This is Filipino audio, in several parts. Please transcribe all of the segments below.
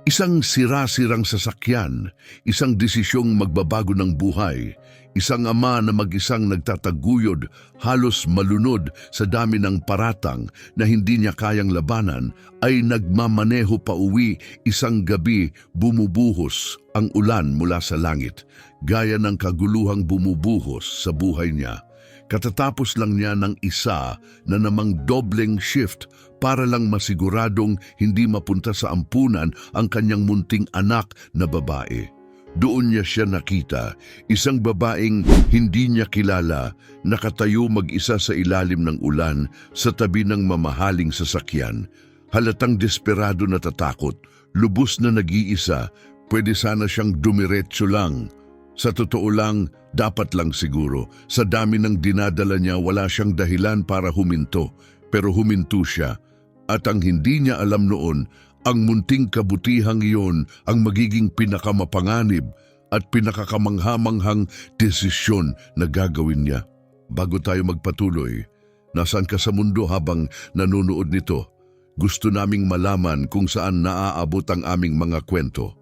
Isang sira-sirang sasakyan, isang desisyong magbabago ng buhay, isang ama na mag-isang nagtataguyod, halos malunod sa dami ng paratang na hindi niya kayang labanan, ay nagmamaneho pa uwi. Isang gabi bumubuhos ang ulan mula sa langit, gaya ng kaguluhang bumubuhos sa buhay niya. Katatapos lang niya ng isa na namang dobleng shift para lang masiguradong hindi mapunta sa ampunan ang kanyang munting anak na babae. Doon niya siya nakita, isang babaeng hindi niya kilala, nakatayo mag-isa sa ilalim ng ulan sa tabi ng mamahaling sasakyan. Halatang desperado na tatakot, lubos na nag-iisa, pwede sana siyang dumiretso lang. Sa totoo lang, dapat lang siguro. Sa dami ng dinadala niya, wala siyang dahilan para huminto. Pero huminto siya. At ang hindi niya alam noon, ang munting kabutihang iyon ang magiging pinakamapanganib at pinakakamanghamanghang desisyon na gagawin niya. Bago tayo magpatuloy, nasaan ka sa mundo habang nanonood nito? Gusto naming malaman kung saan naaabot ang aming mga kwento.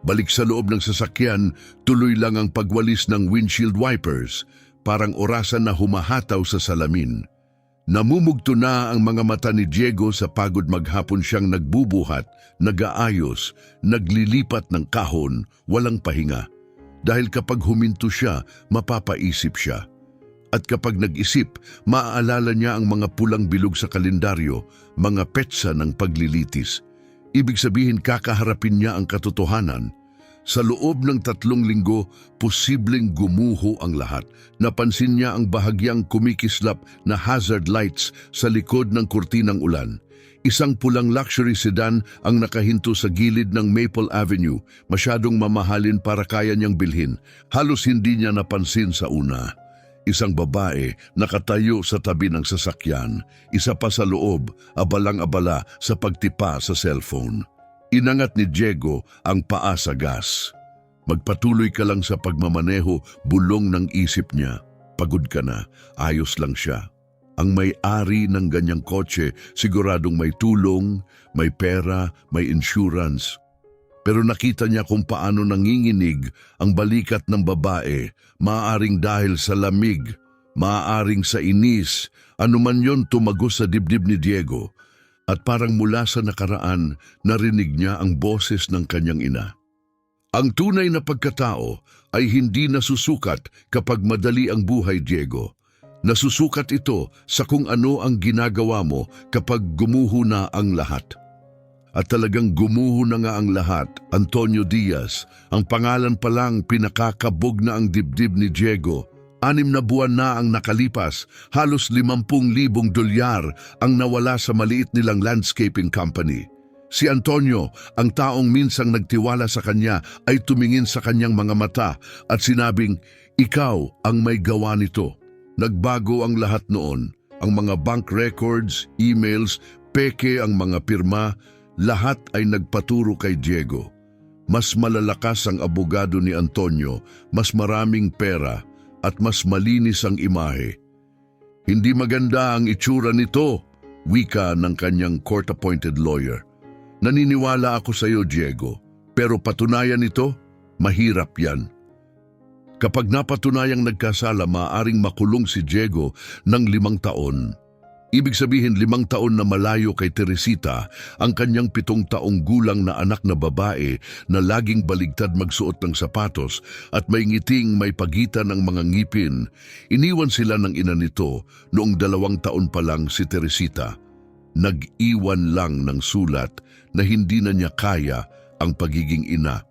Balik sa loob ng sasakyan, tuloy lang ang pagwalis ng windshield wipers, parang orasan na humahataw sa salamin. Namumugto na ang mga mata ni Diego sa pagod. Maghapon siyang nagbubuhat, nag-aayos, naglilipat ng kahon, walang pahinga. Dahil kapag huminto siya, mapapaisip siya. At kapag nag-isip, maaalala niya ang mga pulang bilog sa kalendaryo, mga petsa ng paglilitis. Ibig sabihin, kakaharapin niya ang katotohanan. Sa loob ng 3 linggo, posibleng gumuho ang lahat. Napansin niya ang bahagyang kumikislap na hazard lights sa likod ng kurtinang ulan. Isang pulang luxury sedan ang nakahinto sa gilid ng Maple Avenue, masyadong mamahalin para kaya niyang bilhin. Halos hindi niya napansin sa una. Isang babae nakatayo sa tabi ng sasakyan, isa pa sa loob, abalang-abala sa pagtipa sa cellphone. Inangat ni Diego ang paa sa gas. Magpatuloy ka lang sa pagmamaneho, bulong ng isip niya. Pagod ka na, ayos lang siya. Ang may-ari ng ganyang kotse, siguradong may tulong, may pera, may insurance. Pero nakita niya kung paano nanginginig ang balikat ng babae, maaaring dahil sa lamig, maaaring sa inis, anuman yon tumagos sa dibdib ni Diego. At parang mula sa nakaraan, narinig niya ang boses ng kanyang ina. Ang tunay na pagkatao ay hindi nasusukat kapag madali ang buhay, Diego. Nasusukat ito sa kung ano ang ginagawa mo kapag gumuho na ang lahat. At talagang gumuho na nga ang lahat. Antonio Diaz, ang pangalan pa lang pinakakabog na ang dibdib ni Diego. 6 na buwan na ang nakalipas, halos 50,000 dolyar ang nawala sa maliit nilang landscaping company. Si Antonio, ang taong minsang nagtiwala sa kanya, ay tumingin sa kanyang mga mata at sinabing, "Ikaw ang may gawa nito." Nagbago ang lahat noon. Ang mga bank records, emails, peke ang mga pirma, lahat ay nagpaturo kay Diego. Mas malalakas ang abogado ni Antonio, mas maraming pera, at mas malinis ang imahe. "Hindi maganda ang itsura nito," wika ng kanyang court-appointed lawyer. "Naniniwala ako sa iyo, Diego, pero patunayan ito, mahirap yan." Kapag napatunayang nagkasala, maaaring makulong si Diego ng 5 taon. Ibig sabihin 5 taon na malayo kay Teresita, ang kanyang 7 taong gulang na anak na babae na laging baligtad magsuot ng sapatos at may ngiting may pagitan ng mga ngipin. Iniwan sila ng ina nito noong 2 taon pa lang si Teresita. Nag-iwan lang ng sulat na hindi na niya kaya ang pagiging ina.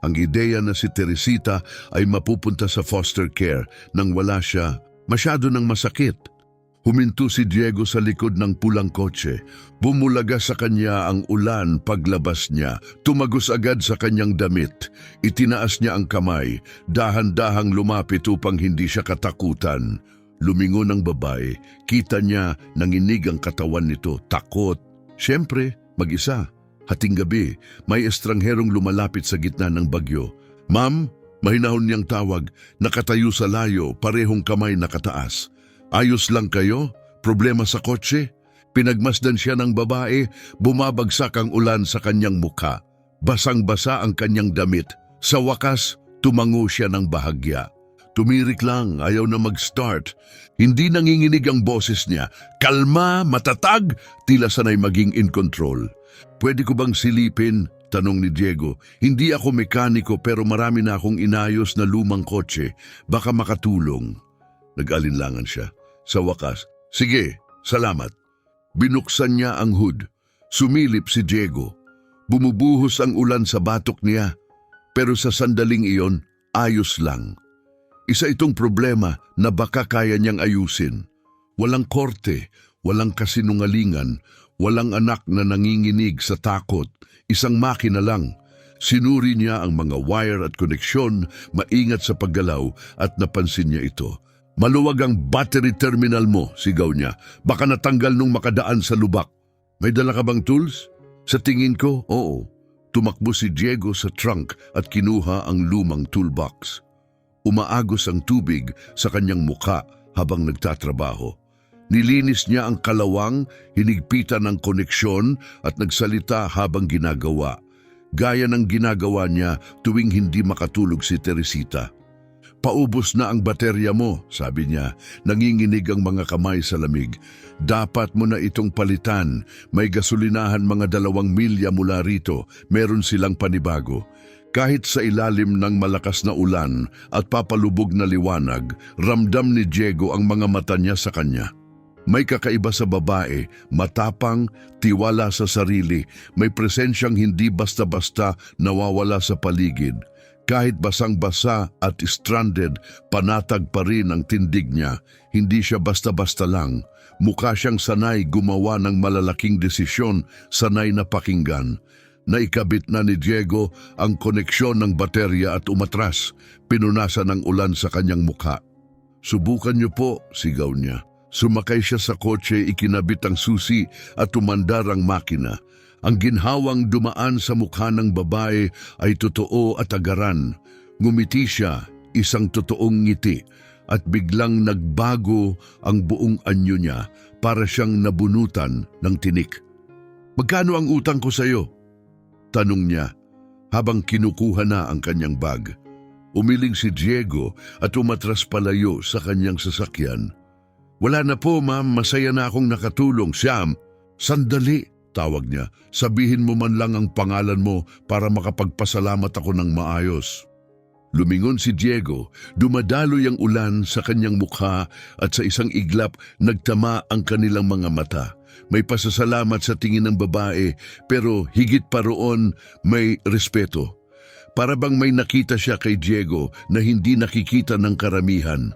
Ang ideya na si Teresita ay mapupunta sa foster care nang wala siya, masyado nang masakit. Huminto si Diego sa likod ng pulang kotse. Bumulaga sa kanya ang ulan paglabas niya. Tumagos agad sa kanyang damit. Itinaas niya ang kamay. Dahan-dahang lumapit upang hindi siya katakutan. Lumingon ang babae. Kita niya nanginig ang katawan nito. Takot. Siyempre, mag-isa. Hating gabi, may estrangherong lumalapit sa gitna ng bagyo. "Ma'am," mahinahon niyang tawag, nakatayo sa layo, parehong kamay nakataas. "Ayos lang kayo? Problema sa kotse?" Pinagmasdan siya ng babae, bumabagsak ang ulan sa kanyang mukha. Basang-basa ang kanyang damit. Sa wakas, tumango siya ng bahagya. Tumirik lang, ayaw na mag-start. Hindi nanginginig ang boses niya. Kalma, matatag, tila sanay maging in control. Pwede ko bang silipin? Tanong ni Diego. Hindi ako mekaniko pero marami na akong inayos na lumang kotse. Baka makatulong. Nag-alinlangan siya. Sa wakas, sige, salamat. Binuksan niya ang hood. Sumilip si Diego. Bumubuhos ang ulan sa batok niya. Pero sa sandaling iyon, ayos lang. Isa itong problema na baka kaya niyang ayusin. Walang korte, walang kasinungalingan, walang anak na nanginginig sa takot. Isang makina lang. Sinuri niya ang mga wire at koneksyon, maingat sa paggalaw at napansin niya ito. Maluwag ang battery terminal mo, sigaw niya. Baka natanggal nung makadaan sa lubak. May dala ka bang tools? Sa tingin ko, oo. Tumakbo si Diego sa trunk at kinuha ang lumang toolbox. Umaagos ang tubig sa kanyang mukha habang nagtatrabaho. Nilinis niya ang kalawang, hinigpitan ng koneksyon at nagsalita habang ginagawa. Gaya ng ginagawa niya tuwing hindi makatulog si Teresita. Paubos na ang baterya mo, sabi niya. Nanginginig ang mga kamay sa lamig. Dapat mo na itong palitan. May gasolinahan mga 2 milya mula rito. Meron silang panibago. Kahit sa ilalim ng malakas na ulan at papalubog na liwanag, ramdam ni Diego ang mga mata niya sa kanya. May kakaiba sa babae, matapang, tiwala sa sarili, may presensyang hindi basta-basta nawawala sa paligid. Kahit basang-basa at stranded, panatag pa rin ang tindig niya. Hindi siya basta-basta lang. Mukha siyang sanay gumawa ng malalaking desisyon, sanay na pakinggan. Naikabit na ni Diego ang koneksyon ng baterya at umatras. Pinunasan ng ulan sa kanyang mukha. Subukan niyo po, sigaw niya. Sumakay siya sa kotse, ikinabit ang susi at tumandar ang makina. Ang ginhawang dumaan sa mukha ng babae ay totoo at agaran. Ngumiti siya, isang totoong ngiti, at biglang nagbago ang buong anyo niya para siyang nabunutan ng tinik. Magkano ang utang ko sa iyo? Tanong niya habang kinukuha na ang kanyang bag. Umiling si Diego at umatras palayo sa kanyang sasakyan. Wala na po ma'am, masaya na akong nakatulong. Siyam, sandali, tawag niya. Sabihin mo man lang ang pangalan mo para makapagpasalamat ako ng maayos. Lumingon si Diego, dumadaloy ang ulan sa kanyang mukha at sa isang iglap nagtama ang kanilang mga mata. May pasasalamat sa tingin ng babae pero higit pa roon may respeto. Para bang may nakita siya kay Diego na hindi nakikita ng karamihan.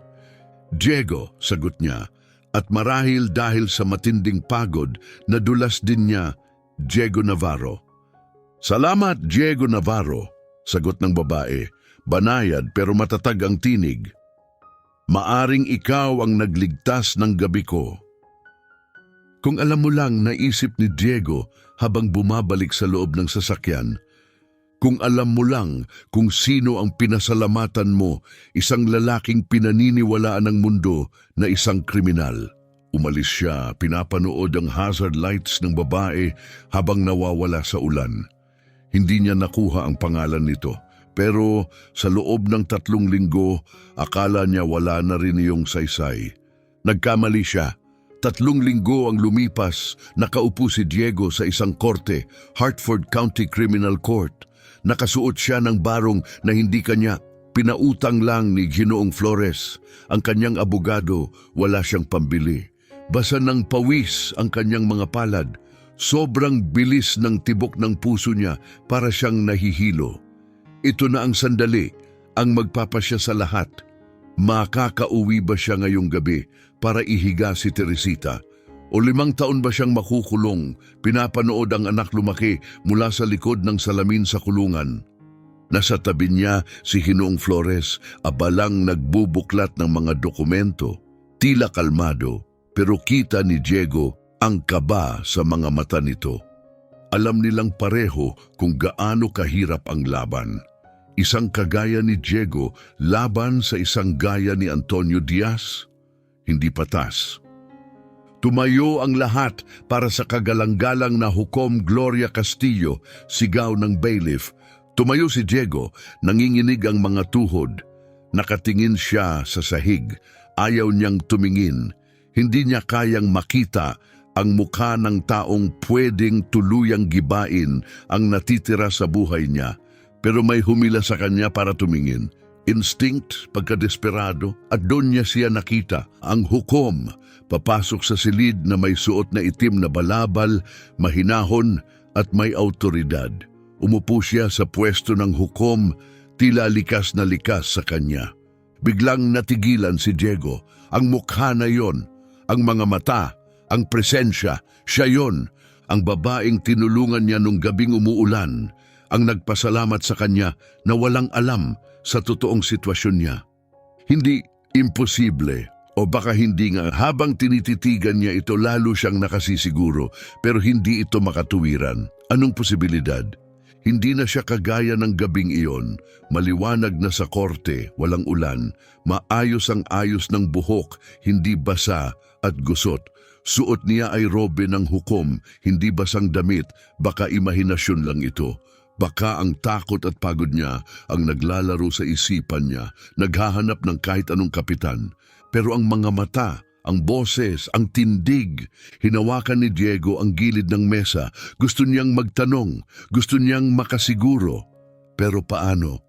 Diego, sagot niya, at marahil dahil sa matinding pagod, nadulas din niya, Diego Navarro. Salamat, Diego Navarro, sagot ng babae. Banayad pero matatag ang tinig. Maaring ikaw ang nagligtas ng gabi ko. Kung alam mo lang, naisip ni Diego habang bumabalik sa loob ng sasakyan. Kung alam mo lang kung sino ang pinasalamatan mo, isang lalaking pinaniniwalaan ng mundo na isang kriminal. Umalis siya, pinapanood ang hazard lights ng babae habang nawawala sa ulan. Hindi niya nakuha ang pangalan nito. Pero sa loob ng 3 linggo, akala niya wala na rin iyong saysay. Nagkamali siya. 3 linggo ang lumipas, nakaupo si Diego sa isang korte, Hartford County Criminal Court. Nakasuot siya ng barong na hindi kanya. Pinautang lang ni Ginoong Flores. Ang kanyang abogado, wala siyang pambili. Basa ng pawis ang kanyang mga palad. Sobrang bilis ng tibok ng puso niya para siyang nahihilo. Ito na ang sandali, ang magpapasya sa lahat. Makakauwi ba siya ngayong gabi para ihiga si Teresita? O 5 taon ba siyang makukulong, pinapanood ang anak lumaki mula sa likod ng salamin sa kulungan? Nasa tabi niya si Ginoong Flores, abalang nagbubuklat ng mga dokumento. Tila kalmado, pero kita ni Diego ang kaba sa mga mata nito. Alam nilang pareho kung gaano kahirap ang laban. Isang kagaya ni Diego laban sa isang gaya ni Antonio Diaz, hindi patas. Tumayo ang lahat para sa kagalang-galang na hukom Gloria Castillo, sigaw ng bailiff. Tumayo si Diego, nanginginig ang mga tuhod. Nakatingin siya sa sahig. Ayaw niyang tumingin. Hindi niya kayang makita ang mukha ng taong pwedeng tuluyang gibain ang natitira sa buhay niya. Pero may humila sa kanya para tumingin. Instinct, pagkadesperado, at doon niya siya nakita ang hukom. Papasok sa silid na may suot na itim na balabal, mahinahon at may autoridad. Umupo siya sa pwesto ng hukom, tila likas na likas sa kanya. Biglang natigilan si Diego. Ang mukha na yon, ang mga mata, ang presensya, siya yon. Ang babaeng tinulungan niya nung gabing umuulan, ang nagpasalamat sa kanya na walang alam sa totoong sitwasyon niya. Hindi imposible. O baka hindi nga, habang tinititigan niya ito lalo siyang nakasisiguro, pero hindi ito makatuwiran. Anong posibilidad? Hindi na siya kagaya ng gabing iyon, maliwanag na sa korte, walang ulan, maayos ang ayos ng buhok, hindi basa at gusot. Suot niya ay robe ng hukom, hindi basang damit, baka imahinasyon lang ito. Baka ang takot at pagod niya ang naglalaro sa isipan niya, naghahanap ng kahit anong kapitan. Pero ang mga mata, ang boses, ang tindig, hinawakan ni Diego ang gilid ng mesa. Gusto niyang magtanong, gusto niyang makasiguro. Pero paano?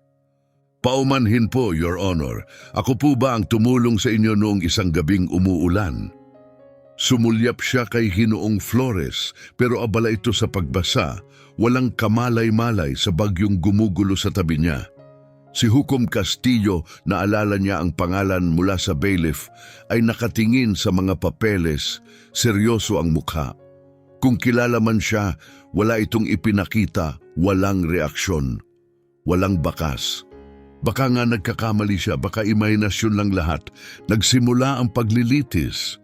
Paumanhin po, Your Honor. Ako po ba ang tumulong sa inyo noong isang gabing umuulan? Sumulyap siya kay Ginoong Flores, pero abala ito sa pagbasa. Walang kamalay-malay sa bagyong gumugulo sa tabi niya. Si Hukom Castillo, naalala niya ang pangalan mula sa bailiff, ay nakatingin sa mga papeles, seryoso ang mukha. Kung kilala man siya, wala itong ipinakita, walang reaksyon, walang bakas. Baka nga nagkakamali siya, baka imahinasyon lang lahat. Nagsimula ang paglilitis.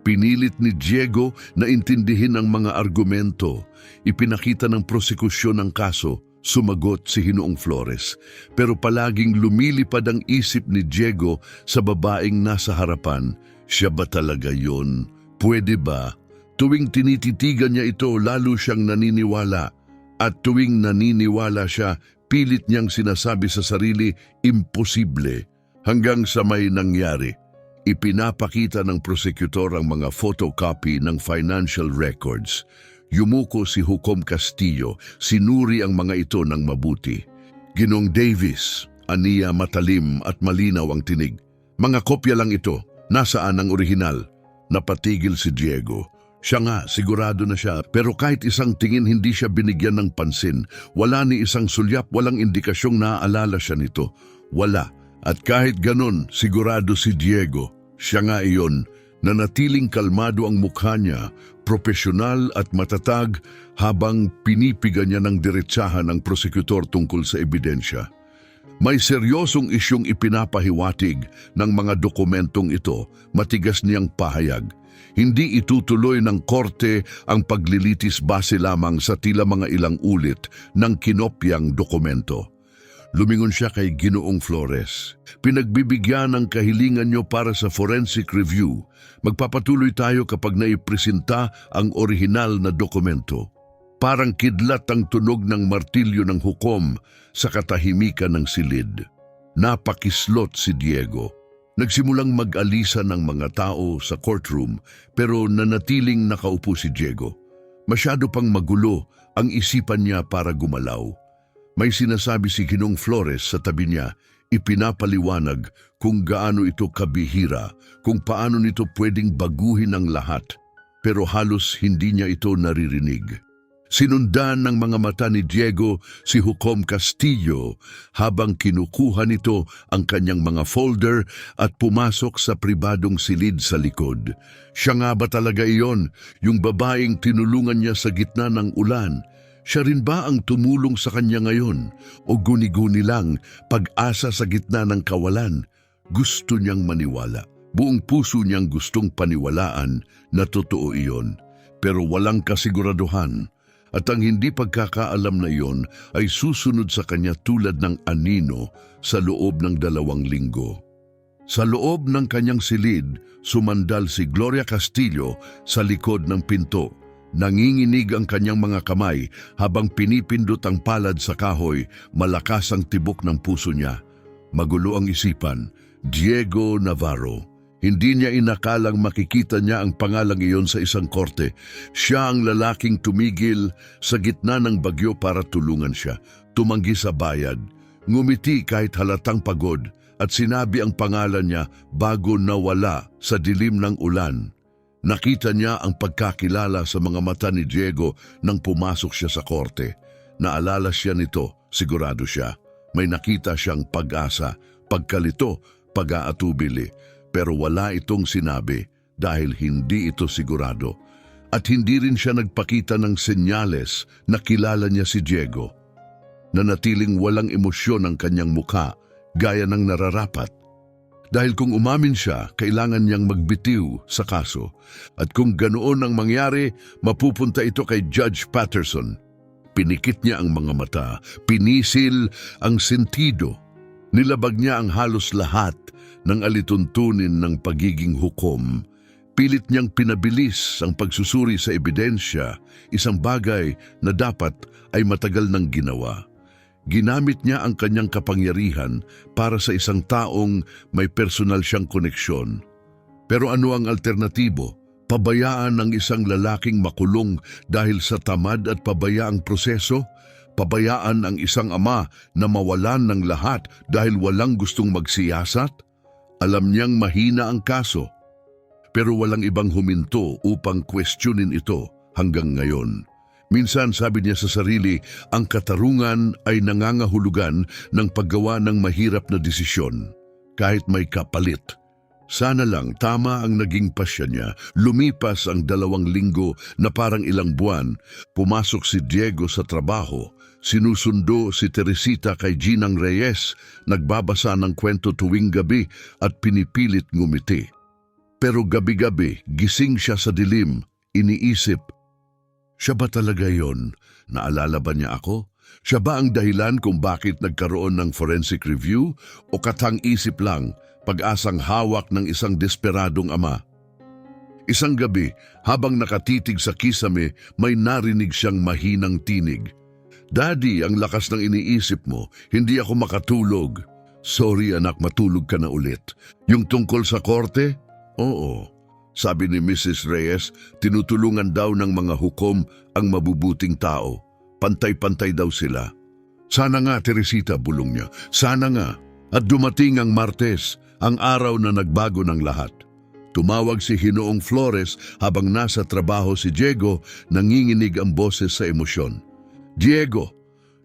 Pinilit ni Diego na intindihin ang mga argumento. Ipinakita ng prosekusyon ang kaso. Sumagot si Ginoong Flores, pero palaging lumilipad ang isip ni Diego sa babaeng nasa harapan. Siya ba talaga yon? Pwede ba? Tuwing tinititigan niya ito, lalo siyang naniniwala. At tuwing naniniwala siya, pilit niyang sinasabi sa sarili, imposible. Hanggang sa may nangyari. Ipinapakita ng prosecutor ang mga photocopy ng financial records. Yumuko si Hukom Castillo, sinuri ang mga ito ng mabuti. Ginong Davis, aniya matalim at malinaw ang tinig. Mga kopya lang ito, nasaan ang orihinal? Napatigil si Diego. Siya nga, sigurado na siya, pero kahit isang tingin hindi siya binigyan ng pansin. Wala ni isang sulyap, walang indikasyong naaalala siya nito. Wala. At kahit ganon, sigurado si Diego. Siya nga iyon. Nanatiling kalmado ang mukha niya, propesyonal at matatag habang pinipiga niya ng diretsahan ng prosekutor tungkol sa ebidensya. May seryosong isyong ipinapahiwatig ng mga dokumentong ito, matigas niyang pahayag. Hindi itutuloy ng korte ang paglilitis base lamang sa tila mga ilang ulit ng kinopyang dokumento. Lumingon siya kay Ginoong Flores. Pinagbibigyan ang kahilingan niyo para sa forensic review. Magpapatuloy tayo kapag naipresenta ang orihinal na dokumento. Parang kidlat ang tunog ng martilyo ng hukom sa katahimikan ng silid. Napakislot si Diego. Nagsimulang mag-alisa ng mga tao sa courtroom pero nanatiling nakaupo si Diego. Masyado pang magulo ang isipan niya para gumalaw. May sinasabi si Ginoong Flores sa tabi niya, ipinapaliwanag kung gaano ito kabihira, kung paano nito pwedeng baguhin ang lahat, pero halos hindi niya ito naririnig. Sinundan ng mga mata ni Diego si Hukom Castillo habang kinukuha nito ang kanyang mga folder at pumasok sa pribadong silid sa likod. Siya nga ba talaga iyon, yung babaeng tinulungan niya sa gitna ng ulan? Siya rin ba ang tumulong sa kanya ngayon o guni-guni lang, pag-asa sa gitna ng kawalan? Gusto niyang maniwala. Buong puso niyang gustong paniwalaan na totoo iyon. Pero walang kasiguraduhan. At ang hindi pagkakaalam na iyon ay susunod sa kanya tulad ng anino sa loob ng 2 linggo. Sa loob ng kanyang silid, sumandal si Gloria Castillo sa likod ng pinto. Nanginginig ang kanyang mga kamay habang pinipindot ang palad sa kahoy, malakas ang tibok ng puso niya. Magulo ang isipan, Diego Navarro. Hindi niya inakalang makikita niya ang pangalang iyon sa isang korte. Siya ang lalaking tumigil sa gitna ng bagyo para tulungan siya. Tumanggi sa bayad, ngumiti kahit halatang pagod at sinabi ang pangalan niya bago nawala sa dilim ng ulan. Nakita niya ang pagkakilala sa mga mata ni Diego nang pumasok siya sa korte. Naalala siya nito, sigurado siya. May nakita siyang pag-asa, pagkalito, pag-aatubili. Pero wala itong sinabi dahil hindi ito sigurado. At hindi rin siya nagpakita ng senyales na kilala niya si Diego. Nanatiling walang emosyon ang kanyang mukha gaya ng nararapat. Dahil kung umamin siya, kailangan niyang magbitiw sa kaso. At kung ganoon ang mangyari, mapupunta ito kay Judge Patterson. Pinikit niya ang mga mata, pinisil ang sentido. Nilabag niya ang halos lahat ng alituntunin ng pagiging hukom. Pilit niyang pinabilis ang pagsusuri sa ebidensya, isang bagay na dapat ay matagal nang ginawa. Ginamit niya ang kanyang kapangyarihan para sa isang taong may personal siyang koneksyon. Pero ano ang alternatibo? Pabayaan ang isang lalaking makulong dahil sa tamad at pabayaang proseso? Pabayaan ang isang ama na mawalan ng lahat dahil walang gustong magsiyasat? Alam niyang mahina ang kaso, pero walang ibang huminto upang questionin ito hanggang ngayon. Minsan sabi niya sa sarili, ang katarungan ay nangangahulugan ng paggawa ng mahirap na desisyon, kahit may kapalit. Sana lang tama ang naging pasya niya. Lumipas ang 2 linggo na parang ilang buwan. Pumasok si Diego sa trabaho. Sinusundo si Teresita kay Ginang Reyes, nagbabasa ng kwento tuwing gabi at pinipilit ngumiti. Pero gabi-gabi, gising siya sa dilim, iniisip, siya ba talaga yon? Naalala ba niya ako? Siya ba ang dahilan kung bakit nagkaroon ng forensic review o katang-isip lang, pag-asang hawak ng isang desperadong ama? Isang gabi, habang nakatitig sa kisame, may narinig siyang mahinang tinig. Daddy, ang lakas ng iniisip mo, hindi ako makatulog. Sorry anak, matulog ka na ulit. Yung tungkol sa korte? Oo. Sabi ni Mrs. Reyes, tinutulungan daw ng mga hukom ang mabubuting tao. Pantay-pantay daw sila. Sana nga, Teresita, bulong niya. Sana nga. At dumating ang Martes, ang araw na nagbago ng lahat. Tumawag si Hinoong Flores habang nasa trabaho si Diego, nanginginig ang boses sa emosyon. Diego,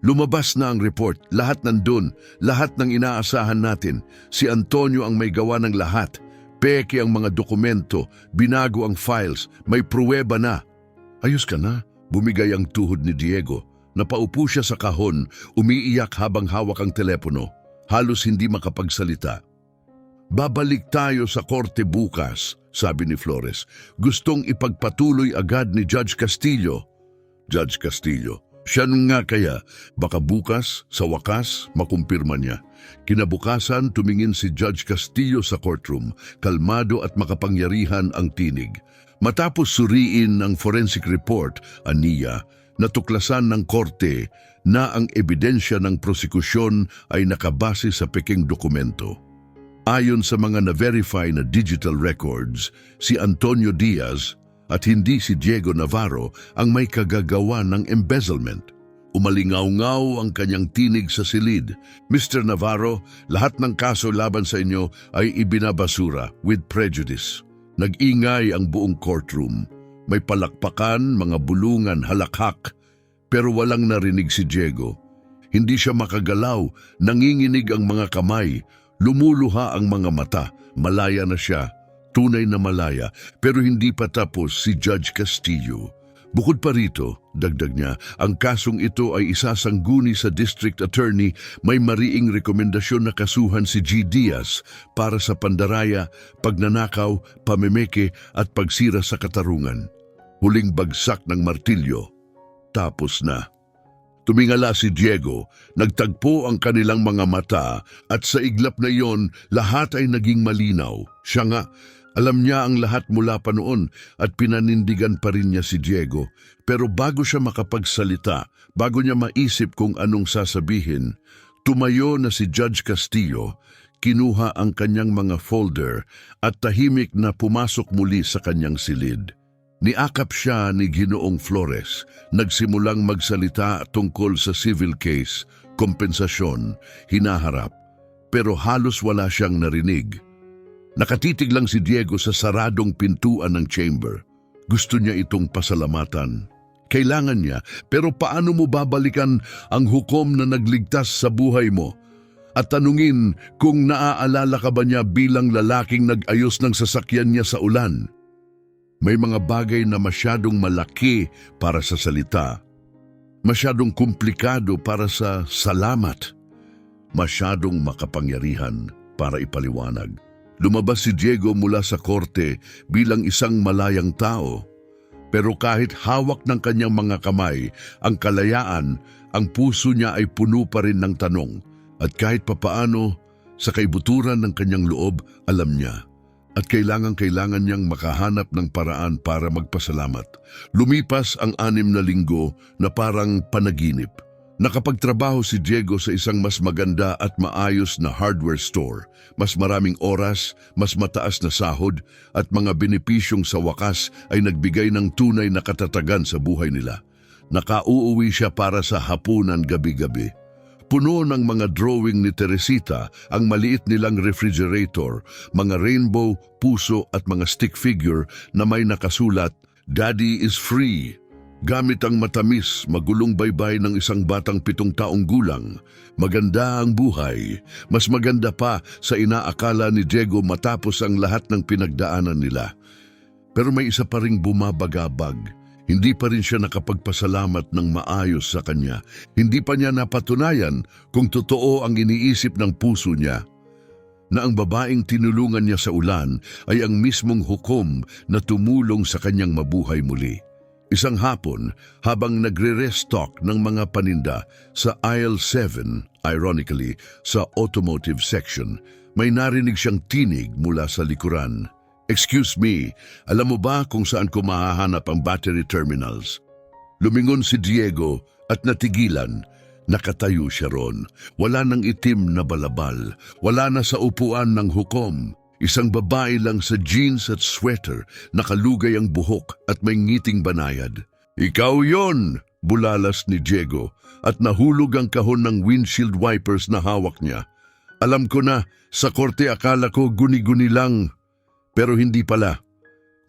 lumabas na ang report. Lahat nandun, lahat ng inaasahan natin. Si Antonio ang may gawa ng lahat. Peke ang mga dokumento, binago ang files, may pruweba na. Ayos ka na? Bumigay ang tuhod ni Diego. Napaupo siya sa kahon, umiiyak habang hawak ang telepono. Halos hindi makapagsalita. Babalik tayo sa korte bukas, sabi ni Flores. Gustong ipagpatuloy agad ni Judge Castillo. Judge Castillo, siya nga kaya, baka bukas, sa wakas, makumpirma niya. Kinabukasan, tumingin si Judge Castillo sa courtroom, kalmado at makapangyarihan ang tinig. Matapos suriin ang forensic report, aniya, natuklasan ng korte na ang ebidensya ng prosekusyon ay nakabase sa peking dokumento. Ayon sa mga na-verify na digital records, si Antonio Diaz at hindi si Diego Navarro ang may kagagawa ng embezzlement. Umalingaw-ngaw ang kanyang tinig sa silid. Mr. Navarro, lahat ng kaso laban sa inyo ay ibinabasura with prejudice. Nag-ingay ang buong courtroom. May palakpakan, mga bulungan, halakhak. Pero walang narinig si Diego. Hindi siya makagalaw, nanginginig ang mga kamay, lumuluha ang mga mata, malaya na siya. Tunay na malaya, pero hindi pa tapos si Judge Castillo. Bukod pa rito, dagdag niya, ang kasong ito ay isasangguni sa district attorney. May mariing rekomendasyon na kasuhan si G. Diaz para sa pandaraya, pagnanakaw, pamemeke at pagsira sa katarungan. Huling bagsak ng martilyo. Tapos na. Tumingala si Diego, nagtagpo ang kanilang mga mata at sa iglap na iyon, lahat ay naging malinaw. Siya nga, alam niya ang lahat mula pa noon at pinanindigan pa rin niya si Diego. Pero bago siya makapagsalita, bago niya maisip kung anong sasabihin, tumayo na si Judge Castillo, kinuha ang kanyang mga folder at tahimik na pumasok muli sa kanyang silid. Niakap siya ni Ginoong Flores, nagsimulang magsalita tungkol sa civil case, kompensasyon, hinaharap, pero halos wala siyang narinig. Nakatitig lang si Diego sa saradong pintuan ng chamber. Gusto niya itong pasalamatan. Kailangan niya, pero paano mo babalikan ang hukom na nagligtas sa buhay mo? At tanungin kung naaalala ka ba niya bilang lalaking nag-ayos ng sasakyan niya sa ulan? May mga bagay na masyadong malaki para sa salita, masyadong komplikado para sa salamat, masyadong makapangyarihan para ipaliwanag. Lumabas si Diego mula sa korte bilang isang malayang tao, pero kahit hawak ng kanyang mga kamay ang kalayaan, ang puso niya ay puno pa rin ng tanong. At kahit papaano, sa kaibuturan ng kanyang loob, alam niya. At kailangan niyang makahanap ng paraan para magpasalamat. Lumipas ang 6 na linggo na parang panaginip. Nakapagtrabaho si Diego sa isang mas maganda at maayos na hardware store. Mas maraming oras, mas mataas na sahod, at mga benepisyong sa wakas ay nagbigay ng tunay na katatagan sa buhay nila. Nakauuwi siya para sa hapunan gabi-gabi. Puno ng mga drawing ni Teresita ang maliit nilang refrigerator, mga rainbow, puso at mga stick figure na may nakasulat, "Daddy is free." Gamit ang matamis, magulong baybay ng isang batang 7 taong gulang. Maganda ang buhay. Mas maganda pa sa inaakala ni Diego matapos ang lahat ng pinagdaanan nila. Pero may isa pa ring bumabagabag. Hindi pa rin siya nakapagpasalamat ng maayos sa kanya. Hindi pa niya napatunayan kung totoo ang iniisip ng puso niya. Na ang babaeng tinulungan niya sa ulan ay ang mismong hukom na tumulong sa kanyang mabuhay muli. Isang hapon, habang nagre-restock ng mga paninda sa aisle 7, ironically, sa automotive section, may narinig siyang tinig mula sa likuran. "Excuse me, alam mo ba kung saan ko mahahanap ang battery terminals?" Lumingon si Diego at natigilan. Nakatayo siya ron. Wala nang itim na balabal. Wala na sa upuan ng hukom. Isang babae lang sa jeans at sweater, nakalugay ang buhok at may ngiting banayad. "Ikaw yon!" bulalas ni Diego at nahulog ang kahon ng windshield wipers na hawak niya. "Alam ko na, sa korte akala ko guni-guni lang." Pero hindi pala.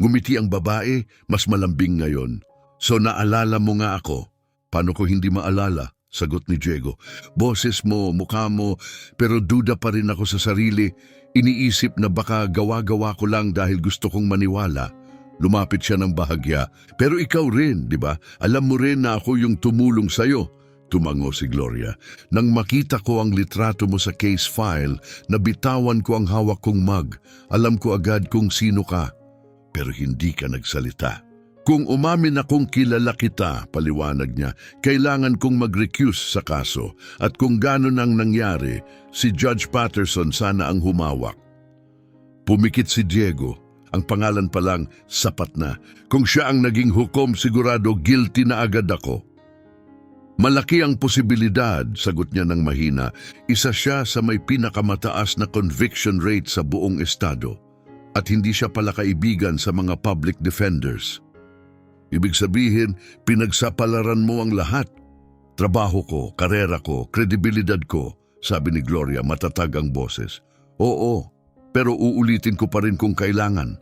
Ngumiti ang babae, mas malambing ngayon. "So naalala mo nga ako?" "Paano ko hindi maalala?" sagot ni Diego. "Boses mo, mukha mo, pero duda pa rin ako sa sarili. Iniisip na baka gawa-gawa ko lang dahil gusto kong maniwala." Lumapit siya ng bahagya. "Pero ikaw rin, di ba? Alam mo rin na ako yung tumulong sa'yo." Tumango si Gloria. "Nang makita ko ang litrato mo sa case file, nabitawan ko ang hawak kong mug. Alam ko agad kung sino ka. Pero hindi ka nagsalita. Kung umamin akong kilala kita," paliwanag niya, "kailangan kong mag-recuse sa kaso. At kung gano'n ang nangyari, si Judge Patterson sana ang humawak." Pumikit si Diego. Ang pangalan pa lang, sapat na. Kung siya ang naging hukom, sigurado guilty na agad ako. "Malaki ang posibilidad," sagot niya ng mahina. "Isa siya sa may pinakamataas na conviction rate sa buong estado. At hindi siya pala kaibigan sa mga public defenders." "Ibig sabihin, pinagsapalaran mo ang lahat." "Trabaho ko, karera ko, kredibilidad ko," sabi ni Gloria, matatag ang boses. "Oo, pero uulitin ko pa rin kung kailangan."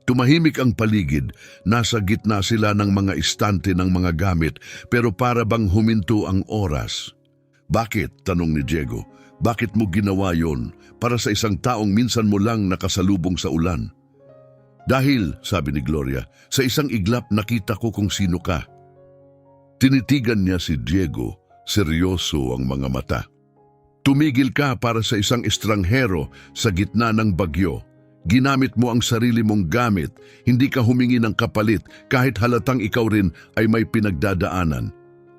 Tumahimik ang paligid, nasa gitna sila ng mga istante ng mga gamit, pero para bang huminto ang oras. "Bakit?" tanong ni Diego. "Bakit mo ginawa yon para sa isang taong minsan mo lang nakasalubong sa ulan?" "Dahil," sabi ni Gloria, "sa isang iglap nakita ko kung sino ka." Tinitigan niya si Diego, seryoso ang mga mata. "Tumigil ka para sa isang estranghero sa gitna ng bagyo. Ginamit mo ang sarili mong gamit, hindi ka humingi ng kapalit kahit halatang ikaw rin ay may pinagdadaanan.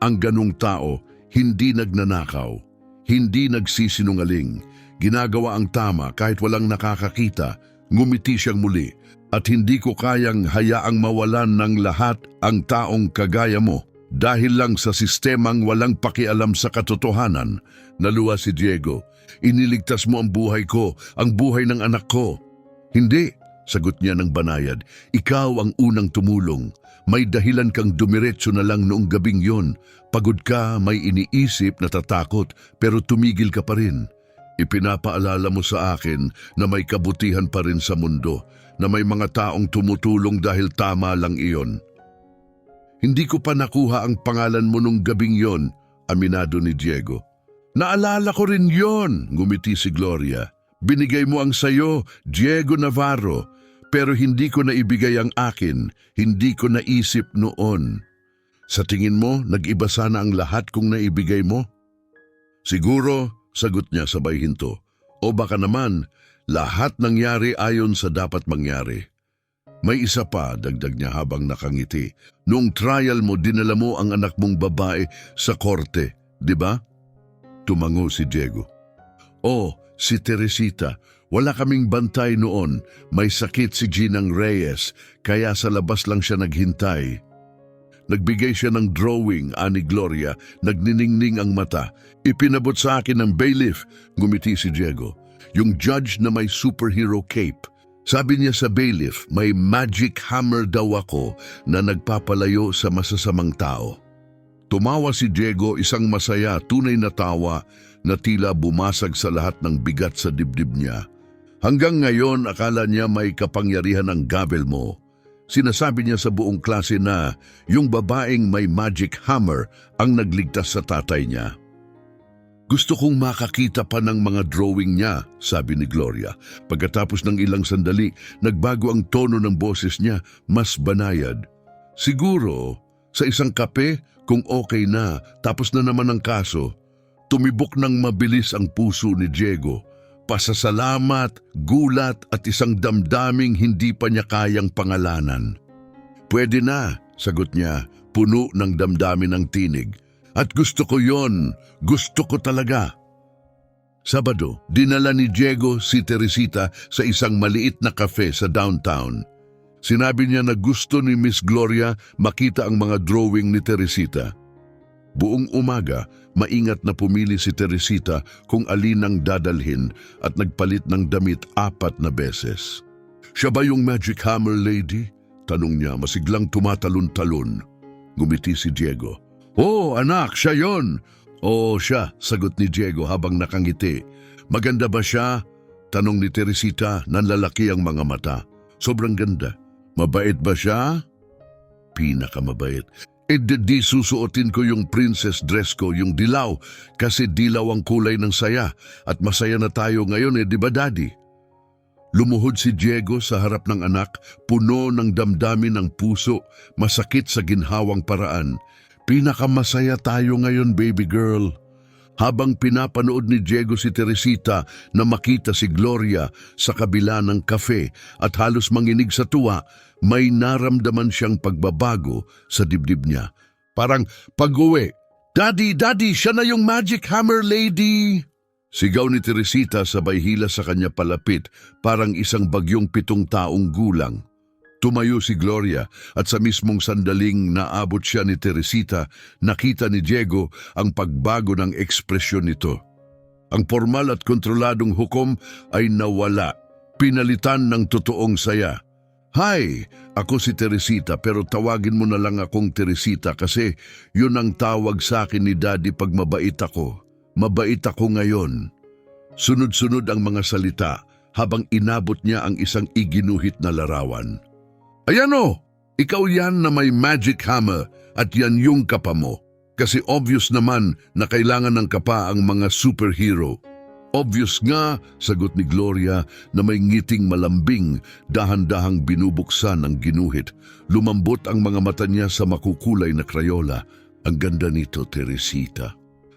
Ang ganong tao, hindi nagnanakaw, hindi nagsisinungaling, ginagawa ang tama kahit walang nakakakita, ngumiti siyang muli, at hindi ko kayang hayaang mawalan ng lahat ang taong kagaya mo. Dahil lang sa sistemang walang pakialam sa katotohanan, naluwa si Diego. Iniligtas mo ang buhay ko, ang buhay ng anak ko. Hindi, sagot niya ng banayad. Ikaw ang unang tumulong. May dahilan kang dumiretso na lang noong gabing yon. Pagod ka, may iniisip, natatakot, pero tumigil ka pa rin. Ipinapaalala mo sa akin na may kabutihan pa rin sa mundo, na may mga taong tumutulong dahil tama lang iyon. Hindi ko pa nakuha ang pangalan mo nung gabing yon, aminado ni Diego. Naalala ko rin yon, ngumiti si Gloria. Binigay mo ang sayo, Diego Navarro, pero hindi ko naibigay ang akin, hindi ko naisip noon. Sa tingin mo, nag-iba sana ang lahat kung naibigay mo? Siguro, sagot niya sabay hinto. O baka naman, lahat nangyari ayon sa dapat mangyari. May isa pa, dagdag niya habang nakangiti. Noong trial mo, dinala mo ang anak mong babae sa korte, di ba? Tumango si Diego. Oh, si Teresita. Wala kaming bantay noon. May sakit si Ginang Reyes, kaya sa labas lang siya naghintay. Nagbigay siya ng drawing, ani Gloria, nagniningning ang mata. Ipinabot sa akin ng bailiff, ngumiti si Diego. Yung judge na may superhero cape. Sabi niya sa bailiff, may magic hammer daw ako na nagpapalayo sa masasamang tao. Tumawa si Diego, isang masaya, tunay na tawa na tila bumasag sa lahat ng bigat sa dibdib niya. Hanggang ngayon, akala niya may kapangyarihan ang gavel mo. Sinasabi niya sa buong klase na yung babaeng may magic hammer ang nagligtas sa tatay niya. Gusto kong makakita pa ng mga drawing niya, sabi ni Gloria. Pagkatapos ng ilang sandali, nagbago ang tono ng boses niya, mas banayad. Siguro, sa isang kape, kung okay na, tapos na naman ang kaso. Tumibok ng mabilis ang puso ni Diego. Pasasalamat, gulat at isang damdaming hindi pa niya kayang pangalanan. Pwede na, sagot niya, puno ng damdamin ng tinig. At gusto ko yon, gusto ko talaga. Sabado, dinala ni Diego si Teresita sa isang maliit na cafe sa downtown. Sinabi niya na gusto ni Miss Gloria makita ang mga drawing ni Teresita. Buong umaga, maingat na pumili si Teresita kung alin ang dadalhin at nagpalit ng damit 4 na beses. Siya ba yung Magic Hammer Lady? Tanong niya, masiglang tumatalon-talon. Ngumiti si Diego. Oh, anak, siya yon. Oo, siya, sagot ni Diego habang nakangiti. Maganda ba siya? Tanong ni Teresita, nanlalaki ang mga mata. Sobrang ganda. Mabait ba siya? Pinakamabait. Di susuotin ko yung princess dress ko, yung dilaw, kasi dilaw ang kulay ng saya at masaya na tayo ngayon di ba daddy? Lumuhod si Diego sa harap ng anak, puno ng damdamin ng puso, masakit sa ginhawang paraan. Pinakamasaya tayo ngayon, baby girl. Habang pinapanood ni Diego si Teresita na makita si Gloria sa kabila ng kafe at halos manginig sa tuwa, may naramdaman siyang pagbabago sa dibdib niya. Parang pag-uwi, Daddy, Daddy, siya na yung Magic Hammer Lady! Sigaw ni Teresita sabay hila sa kanya palapit, parang isang bagyong 7 taong gulang. Tumayo si Gloria at sa mismong sandaling naabot siya ni Teresita, nakita ni Diego ang pagbago ng ekspresyon nito. Ang formal at kontroladong hukom ay nawala, pinalitan ng totoong saya. Hi, ako si Teresita pero tawagin mo na lang akong Teresita kasi yun ang tawag sa akin ni Daddy pag mabait ako. Mabait ako ngayon. Sunod-sunod ang mga salita habang inabot niya ang isang iginuhit na larawan. Ayan o, ikaw yan na may magic hammer at yan yung kapa mo. Kasi obvious naman na kailangan ng kapa ang mga superhero. Obvious nga, sagot ni Gloria na may ngiting malambing, dahan-dahang binubuksan ang ginuhit. Lumambot ang mga mata niya sa makukulay na krayola. Ang ganda nito, Teresita.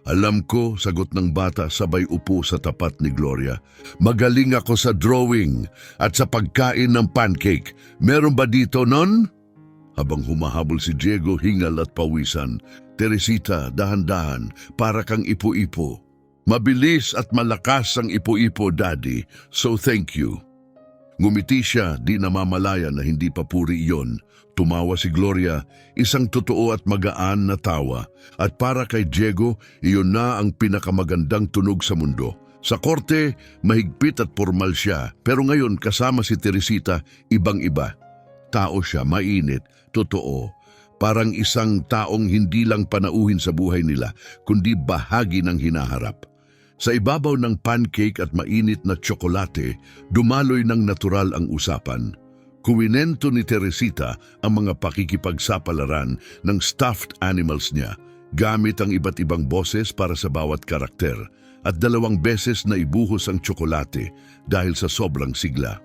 Alam ko, sagot ng bata sabay upo sa tapat ni Gloria. Magaling ako sa drawing at sa pagkain ng pancake. Meron ba dito nun? Habang humahabol si Diego, hingal at pawisan. Teresita, dahan-dahan, para kang ipo-ipo. Mabilis at malakas ang ipo-ipo, Daddy, so thank you. Ngumiti siya, di namamalaya na hindi papuri iyon. Tumawa si Gloria, isang totoo at magaan na tawa. At para kay Diego, iyon na ang pinakamagandang tunog sa mundo. Sa korte, mahigpit at formal siya, pero ngayon kasama si Teresita, ibang-iba. Tao siya, mainit, totoo. Parang isang taong hindi lang panauhin sa buhay nila, kundi bahagi ng hinaharap. Sa ibabaw ng pancake at mainit na tsokolate, dumaloy ng natural ang usapan. Kuwinento ni Teresita ang mga pakikipagsapalaran ng stuffed animals niya, gamit ang iba't ibang boses para sa bawat karakter, at 2 beses na ibuhos ang tsokolate dahil sa sobrang sigla.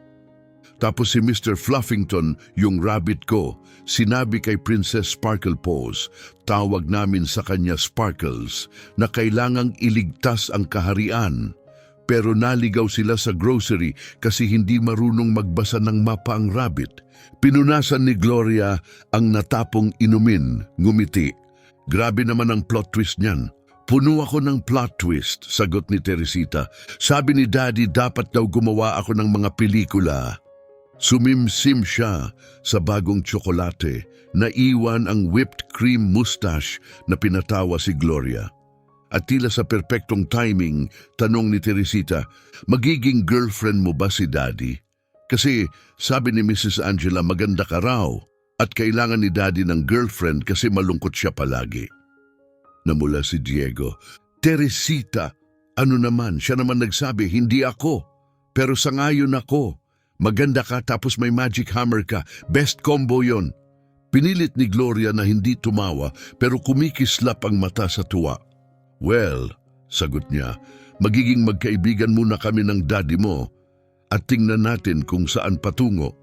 Tapos si Mr. Fluffington, yung rabbit ko, sinabi kay Princess Sparkle Paws, tawag namin sa kanya Sparkles, na kailangang iligtas ang kaharian. Pero naligaw sila sa grocery kasi hindi marunong magbasa ng mapa ang rabbit. Pinunasan ni Gloria ang natapong inumin, ngumiti. Grabe naman ang plot twist niyan. Puno ako ng plot twist, sagot ni Teresita. Sabi ni Daddy dapat daw gumawa ako ng mga pelikula. Sumimsim siya sa bagong tsokolate, naiwan ang whipped cream mustache na pinatawa si Gloria. At tila sa perpektong timing, tanong ni Teresita, magiging girlfriend mo ba si Daddy? Kasi sabi ni Mrs. Angela maganda ka raw at kailangan ni Daddy ng girlfriend kasi malungkot siya palagi. Namula si Diego, Teresita, ano naman, siya naman nagsabi, hindi ako. Pero sangayon ako. Maganda ka tapos may magic hammer ka. Best combo yon. Pinilit ni Gloria na hindi tumawa pero kumikislap ang mata sa tuwa. Well, sagot niya, magiging magkaibigan muna kami ng daddy mo at tingnan natin kung saan patungo.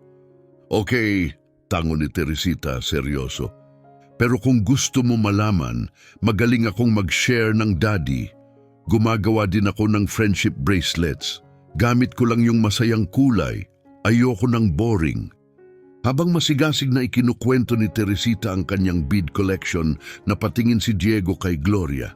Okay, tango ni Teresita, seryoso. Pero kung gusto mo malaman, magaling akong mag-share ng daddy. Gumagawa din ako ng friendship bracelets. Gamit ko lang yung masayang kulay. Ayoko ng boring. Habang masigasig na ikinukwento ni Teresita ang kanyang bead collection, napatingin si Diego kay Gloria.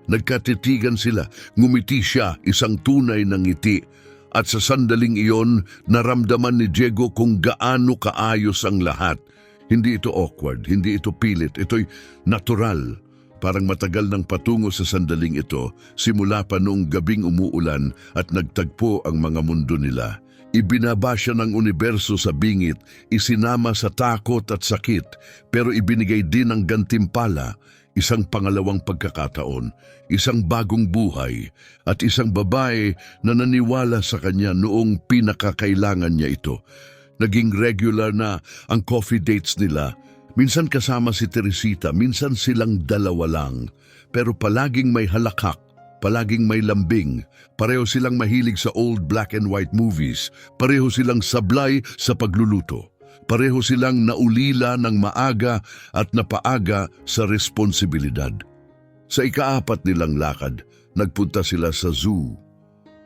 Nagkatitigan sila, ngumiti siya, isang tunay na ngiti. At sa sandaling iyon, naramdaman ni Diego kung gaano kaayos ang lahat. Hindi ito awkward, hindi ito pilit, ito'y natural. Parang matagal nang patungo sa sandaling ito, simula pa noong gabing umuulan at nagtagpo ang mga mundo nila. Ibinaba siya ng universo sa bingit, isinama sa takot at sakit, pero ibinigay din ang gantimpala, isang pangalawang pagkakataon, isang bagong buhay, at isang babae na naniwala sa kanya noong pinakakailangan niya ito. Naging regular na ang coffee dates nila. Minsan kasama si Teresita, minsan silang dalawa lang, pero palaging may halakhak. Palaging may lambing, pareho silang mahilig sa old black and white movies, pareho silang sablay sa pagluluto, pareho silang naulila ng maaga at napaaga sa responsibilidad. Sa ika-4 nilang lakad, nagpunta sila sa zoo.